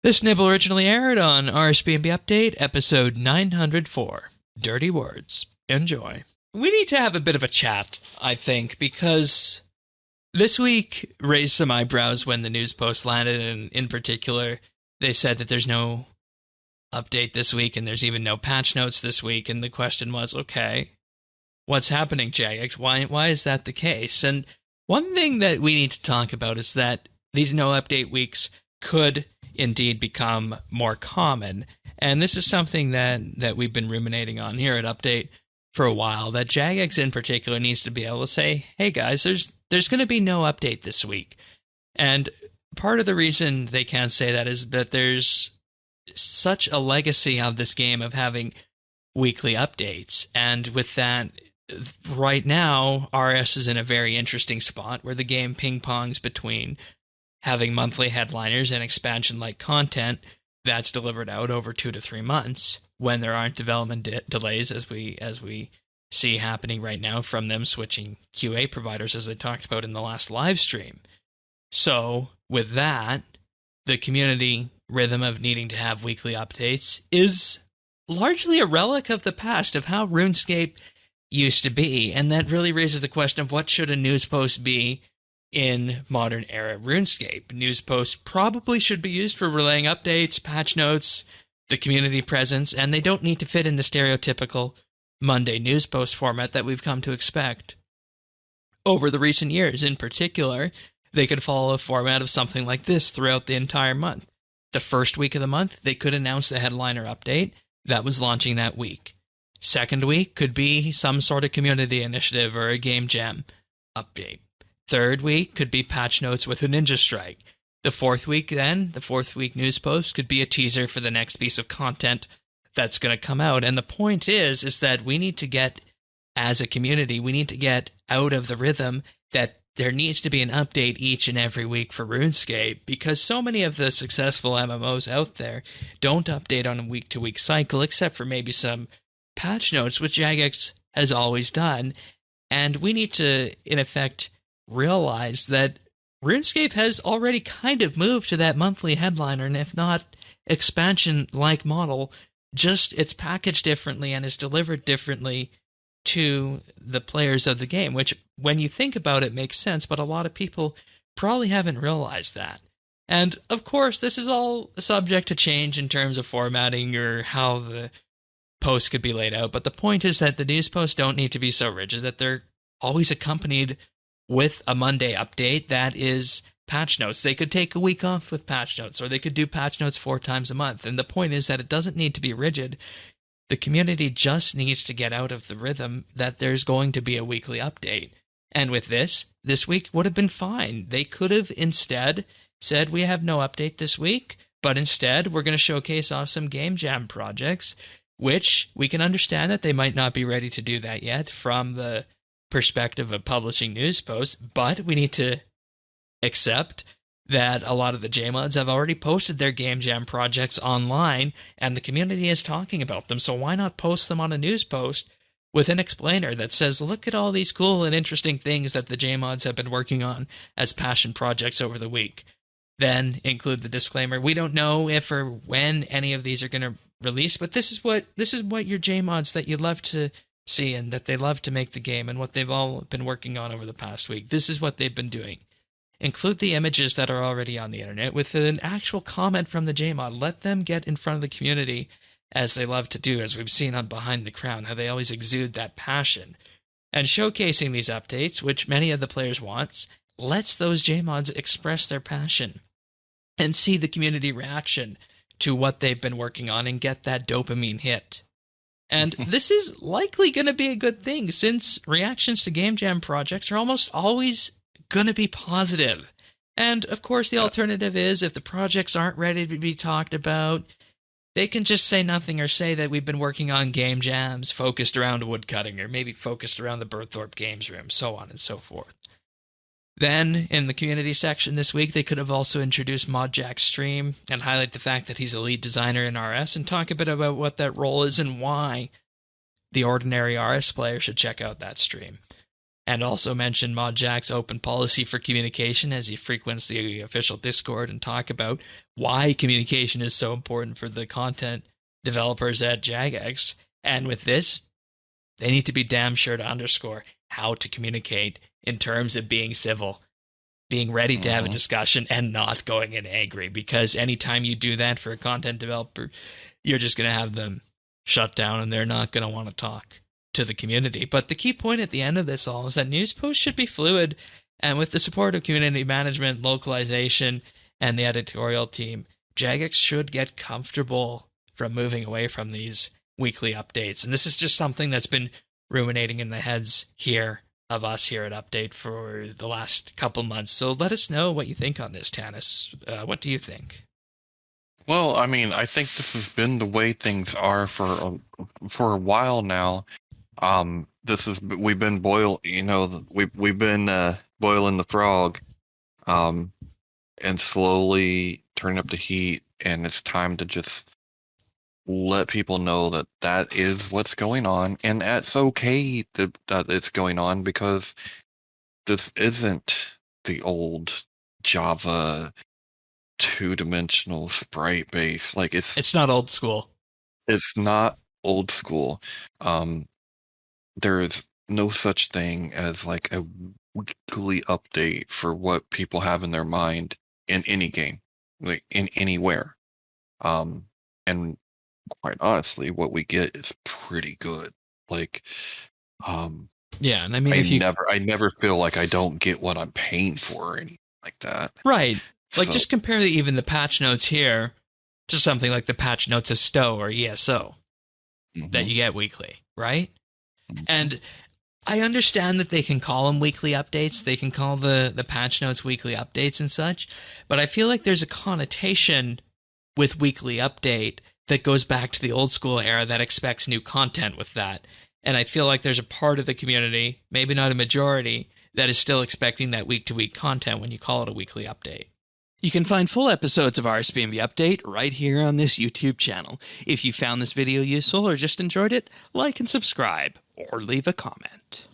This nibble originally aired on RSBNB Update, episode 904, Dirty Words. Enjoy. We need to have a bit of a chat, I think, because this week raised some eyebrows when the news post landed, and in particular, they said that there's no update this week and there's even no patch notes this week, and the question was, okay, what's happening, Jagex? Why is that the case? And one thing that we need to talk about is that these no update weeks could indeed become more common, and this is something that we've been ruminating on here at Update for a while, that Jagex in particular needs to be able to say, hey guys, there's going to be no update this week. And part of the reason they can't say that is that there's such a legacy of this game of having weekly updates, and with that, right now, RS is in a very interesting spot where the game ping-pongs between having monthly headliners and expansion-like content that's delivered out over 2 to 3 months when there aren't development delays, as we see happening right now from them switching QA providers, as they talked about in the last live stream. So, with that, the community rhythm of needing to have weekly updates is largely a relic of the past of how RuneScape used to be, and that really raises the question of what should a news post be in modern era RuneScape. News posts probably should be used for relaying updates, patch notes, the community presence, and they don't need to fit in the stereotypical Monday news post format that we've come to expect over the recent years. In particular, they could follow a format of something like this throughout the entire month. The first week of the month, they could announce the headliner update that was launching that week. Second week could be some sort of community initiative or a game jam update. Third week could be patch notes with a Ninja Strike. The fourth week news post could be a teaser for the next piece of content that's going to come out. And the point is that we need to get, as a community, we need to get out of the rhythm that there needs to be an update each and every week for RuneScape, because so many of the successful MMOs out there don't update on a week-to-week cycle, except for maybe some patch notes, which Jagex has always done. And we need to, in effect, realize that RuneScape has already kind of moved to that monthly headliner, and if not expansion-like model, just it's packaged differently and is delivered differently to the players of the game, which, when you think about it, makes sense, but a lot of people probably haven't realized that. And, of course, this is all subject to change in terms of formatting or how the posts could be laid out, but the point is that the news posts don't need to be so rigid, that they're always accompanied with a Monday update that is patch notes. They could take a week off with patch notes, or they could do patch notes 4 times a month. And the point is that it doesn't need to be rigid. The community just needs to get out of the rhythm that there's going to be a weekly update. And with this week would have been fine. They could have instead said, we have no update this week, but instead we're going to showcase off some game jam projects, which we can understand that they might not be ready to do that yet from the perspective of publishing news posts, but we need to accept that a lot of the JMods have already posted their game jam projects online, and the community is talking about them, so why not post them on a news post with an explainer that says, look at all these cool and interesting things that the JMods have been working on as passion projects over the week. Then include the disclaimer, we don't know if or when any of these are going to release, but this is what your JMods that you love to see and that they love to make the game and what they've all been working on over the past week. This is what they've been doing. Include the images that are already on the internet with an actual comment from the JMod. Let them get in front of the community, as they love to do, as we've seen on Behind the Crown, how they always exude that passion. And showcasing these updates, which many of the players want, lets those JMods express their passion and see the community reaction to what they've been working on and get that dopamine hit. And this is likely going to be a good thing, since reactions to game jam projects are almost always going to be positive. And, of course, the alternative is, if the projects aren't ready to be talked about, they can just say nothing, or say that we've been working on game jams focused around woodcutting, or maybe focused around the Berthorpe Games Room, so on and so forth. Then, in the community section this week, they could have also introduced ModJack's stream and highlight the fact that he's a lead designer in RS and talk a bit about what that role is and why the ordinary RS player should check out that stream. and also mention Mod Jack's open policy for communication as he frequents the official Discord and talk about why communication is so important for the content developers at Jagex. And with this, they need to be damn sure to underscore how to communicate in terms of being civil, being ready to have a discussion and not going in angry, because anytime you do that for a content developer, you're just going to have them shut down and they're not going to want to talk to the community. But the key point at the end of this all is that news posts should be fluid, and with the support of community management, localization, and the editorial team, Jagex should get comfortable from moving away from these weekly updates. And this is just something that's been ruminating in the heads here of us here at Update for the last couple months. So let us know what you think on this, Tanis. What do you think? Well, I mean, I think this has been the way things are for a while now. We've been boiling the frog, and slowly turning up the heat, and it's time to just let people know that is what's going on, and it's okay that it's going on, because this isn't the old Java two-dimensional sprite base. Like, it's not old school. It's not old school. There is no such thing as like a weekly update for what people have in their mind in any game, like in anywhere. And quite honestly, what we get is pretty good. Like, yeah, and I mean, I never feel like I don't get what I'm paying for or anything like that. Right. Like, just compare even the patch notes here to something like the patch notes of STO or ESO that you get weekly, right? And I understand that they can call them weekly updates. They can call the patch notes weekly updates and such. But I feel like there's a connotation with weekly update that goes back to the old school era that expects new content with that. And I feel like there's a part of the community, maybe not a majority, that is still expecting that week-to-week content when you call it a weekly update. You can find full episodes of RSBNB Update right here on this YouTube channel. If you found this video useful or just enjoyed it, like and subscribe, or leave a comment.